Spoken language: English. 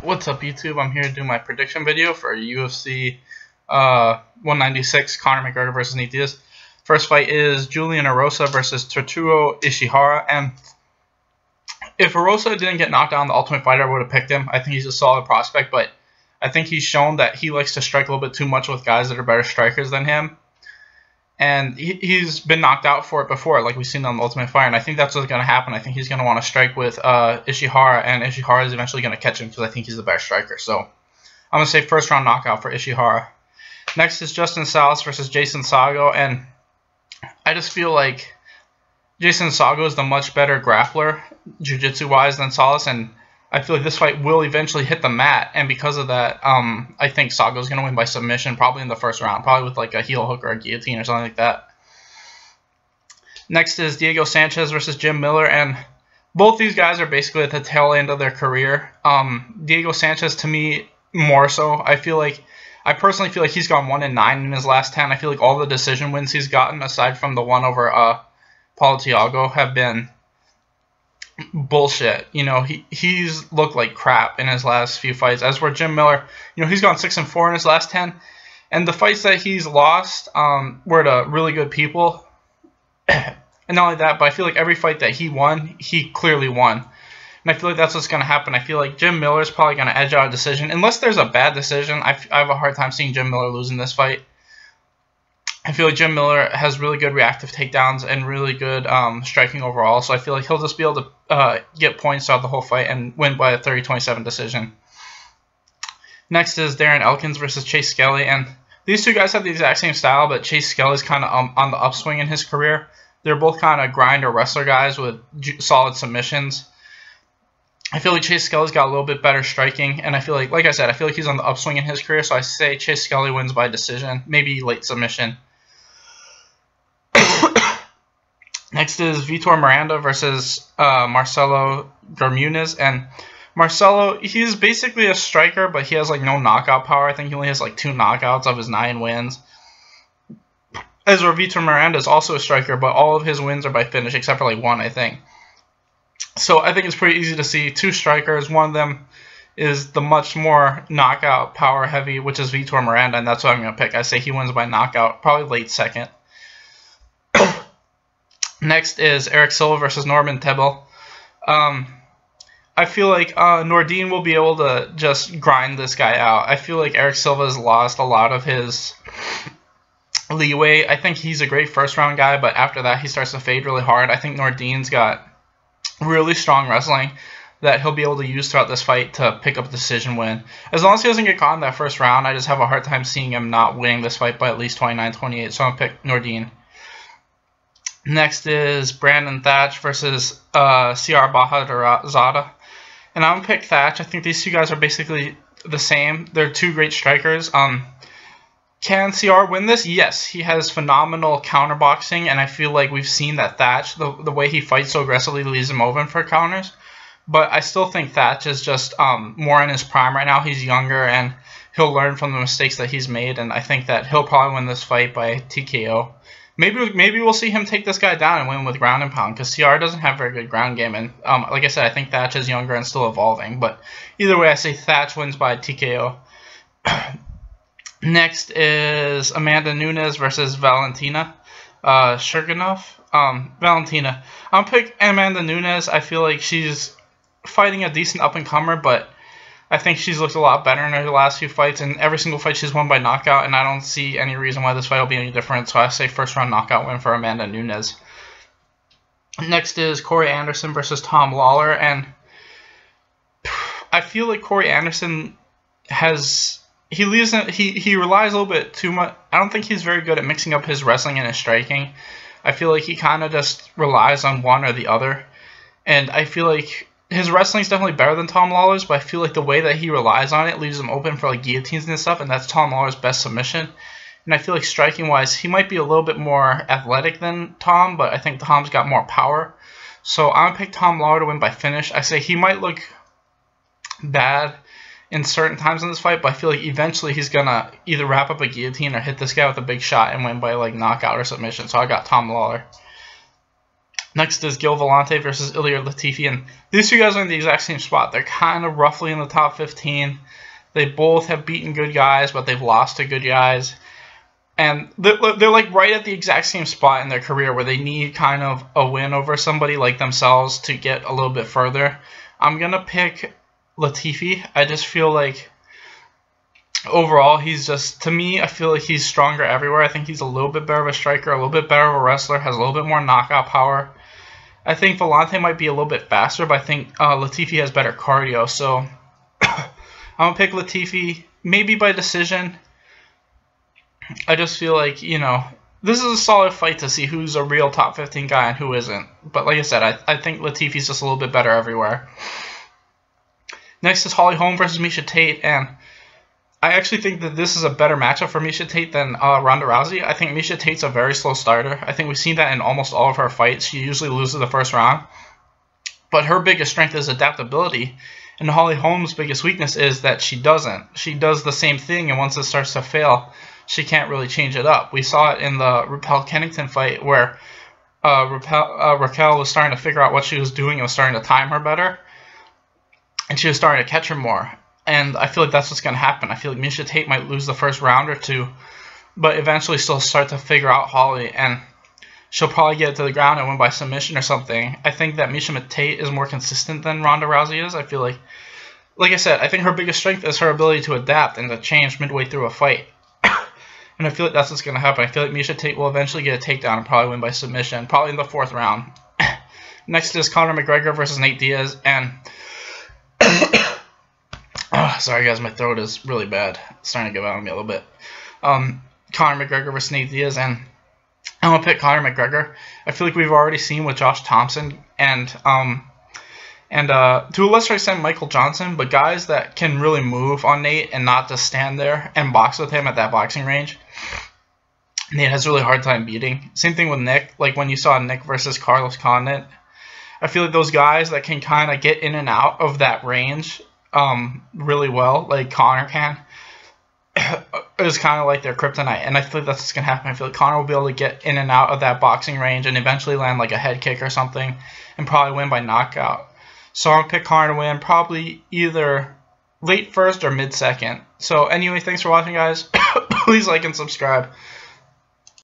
What's up, YouTube? I'm here to do my prediction video for UFC 196 Conor McGregor versus Nate Diaz. First fight is Julian Erosa versus Tetsuya Ishihara, and if Erosa didn't get knocked down, the Ultimate Fighter, I would have picked him. I think he's a solid prospect, but I think he's shown that he likes to strike a little bit too much with guys that are better strikers than him. And he's been knocked out for it before, like we've seen on the Ultimate Fighter, and I think that's what's going to happen. I think he's going to want to strike with Ishihara, and Ishihara is eventually going to catch him because I think he's the better striker. So I'm going to say first round knockout for Ishihara. Next is Justin Salas versus Jason Sago, and I just feel like Jason Sago is the much better grappler, jiu-jitsu-wise, than Salas, and I feel like this fight will eventually hit the mat, and because of that, I think Sago is going to win by submission, probably in the first round, probably with like a heel hook or a guillotine or something like that. Next is Diego Sanchez versus Jim Miller, and both these guys are basically at the tail end of their career. Diego Sanchez, to me, more so. I personally feel like he's gone 1-9 in his last 10. I feel like all the decision wins he's gotten, aside from the one over Paulo Thiago, have been bullshit. You know, he's looked like crap in his last few fights. As for Jim Miller, you know, he's gone 6-4 in his last 10, and the fights that he's lost were to really good people. And not only that, but I feel like every fight that he won, he clearly won. And I feel like that's what's going to happen. I feel like Jim Miller's probably going to edge out a decision. Unless there's a bad decision, I have a hard time seeing Jim Miller losing this fight. I feel like Jim Miller has really good reactive takedowns and really good striking overall. So I feel like he'll just be able to get points throughout the whole fight and win by a 30-27 decision. Next is Darren Elkins versus Chase Skelly. And these two guys have the exact same style, but Chase Skelly's kind of on the upswing in his career. They're both kind of grinder wrestler guys with solid submissions. I feel like Chase Skelly's got a little bit better striking, and I feel like I said, I feel like he's on the upswing in his career, so I say Chase Skelly wins by decision, maybe late submission. Next is Vitor Miranda versus Marcelo Garmuniz, and Marcelo, he's basically a striker, but he has like no knockout power. I think he only has like 2 knockouts of his 9 wins. As for Vitor Miranda is also a striker, but all of his wins are by finish, except for like 1, I think. So I think it's pretty easy to see 2 strikers. One of them is the much more knockout power heavy, which is Vitor Miranda, and that's what I'm going to pick. I say he wins by knockout, probably late second. Next is Erick Silva versus Norman Tebel. I feel like Nordine will be able to just grind this guy out. I feel like Erick Silva has lost a lot of his leeway. I think he's a great first-round guy, but after that he starts to fade really hard. I think Nordine's got really strong wrestling that he'll be able to use throughout this fight to pick up a decision win. As long as he doesn't get caught in that first round, I just have a hard time seeing him not winning this fight by at least 29-28, so I'm going to pick Nordine. Next is Brandon Thatch versus CR Bahadurzada. And I'm going to pick Thatch. I think these two guys are basically the same. They're 2 great strikers. Can CR win this? Yes. He has phenomenal counterboxing, and I feel like we've seen that Thatch, the way he fights so aggressively, leaves him open for counters. But I still think Thatch is just more in his prime right now. He's younger, and he'll learn from the mistakes that he's made, and I think that he'll probably win this fight by TKO. Maybe we'll see him take this guy down and win with ground and pound, because CR doesn't have very good ground game, and like I said, I think Thatch is younger and still evolving. But either way, I say Thatch wins by TKO. Next is Amanda Nunes versus Valentina Shurganov. Valentina. I'll pick Amanda Nunes. I feel like she's fighting a decent up-and-comer, but I think she's looked a lot better in her last few fights, and every single fight she's won by knockout, and I don't see any reason why this fight will be any different, so I say first-round knockout win for Amanda Nunes. Next is Corey Anderson versus Tom Lawler, and I feel like Corey Anderson he relies a little bit too much. I don't think he's very good at mixing up his wrestling and his striking. I feel like he kind of just relies on one or the other, and I feel like his wrestling is definitely better than Tom Lawler's, but I feel like the way that he relies on it leaves him open for like guillotines and stuff, and that's Tom Lawler's best submission. And I feel like striking-wise, he might be a little bit more athletic than Tom, but I think Tom's got more power. So I'm going to pick Tom Lawler to win by finish. I say he might look bad in certain times in this fight, but I feel like eventually he's going to either wrap up a guillotine or hit this guy with a big shot and win by like knockout or submission. So I got Tom Lawler. Next is Gil Vellante versus Ilir Latifi, and these two guys are in the exact same spot. They're kind of roughly in the top 15. They both have beaten good guys, but they've lost to good guys. And they're like right at the exact same spot in their career where they need kind of a win over somebody like themselves to get a little bit further. I'm going to pick Latifi. I just feel like overall he's just, to me, I feel like he's stronger everywhere. I think he's a little bit better of a striker, a little bit better of a wrestler, has a little bit more knockout power. I think Vellante might be a little bit faster, but I think Latifi has better cardio. So I'm going to pick Latifi, maybe by decision. I just feel like, you know, this is a solid fight to see who's a real top 15 guy and who isn't. But like I said, I think Latifi's just a little bit better everywhere. Next is Holly Holm versus Miesha Tate, and I actually think that this is a better matchup for Miesha Tate than Ronda Rousey. I think Miesha Tate's a very slow starter. I think we've seen that in almost all of her fights. She usually loses the first round. But her biggest strength is adaptability. And Holly Holm's biggest weakness is that she doesn't. She does the same thing, and once it starts to fail, she can't really change it up. We saw it in the Raquel-Kennington fight where Raquel was starting to figure out what she was doing and was starting to time her better. And she was starting to catch her more. And I feel like that's what's going to happen. I feel like Miesha Tate might lose the first round or two, but eventually still start to figure out Holly, and she'll probably get it to the ground and win by submission or something. I think that Miesha Tate is more consistent than Ronda Rousey is. I feel like I said, I think her biggest strength is her ability to adapt and to change midway through a fight. And I feel like that's what's going to happen. I feel like Miesha Tate will eventually get a takedown and probably win by submission, probably in the 4th round. Next is Conor McGregor versus Nate Diaz, and oh, sorry guys, my throat is really bad. It's starting to give out on me a little bit. Conor McGregor versus Nate Diaz, and I'm going to pick Conor McGregor. I feel like we've already seen with Josh Thompson and to a lesser extent Michael Johnson, but guys that can really move on Nate and not just stand there and box with him at that boxing range, Nate has a really hard time beating. Same thing with Nick, like when you saw Nick versus Carlos Condit. I feel like those guys that can kind of get in and out of that range really well, like Conor can, is kind of like their kryptonite, and I feel like that's what's going to happen. I feel like Conor will be able to get in and out of that boxing range and eventually land like a head kick or something and probably win by knockout. So I'll pick Conor to win, probably either late first or mid-second. So anyway, thanks for watching, guys. Please like and subscribe.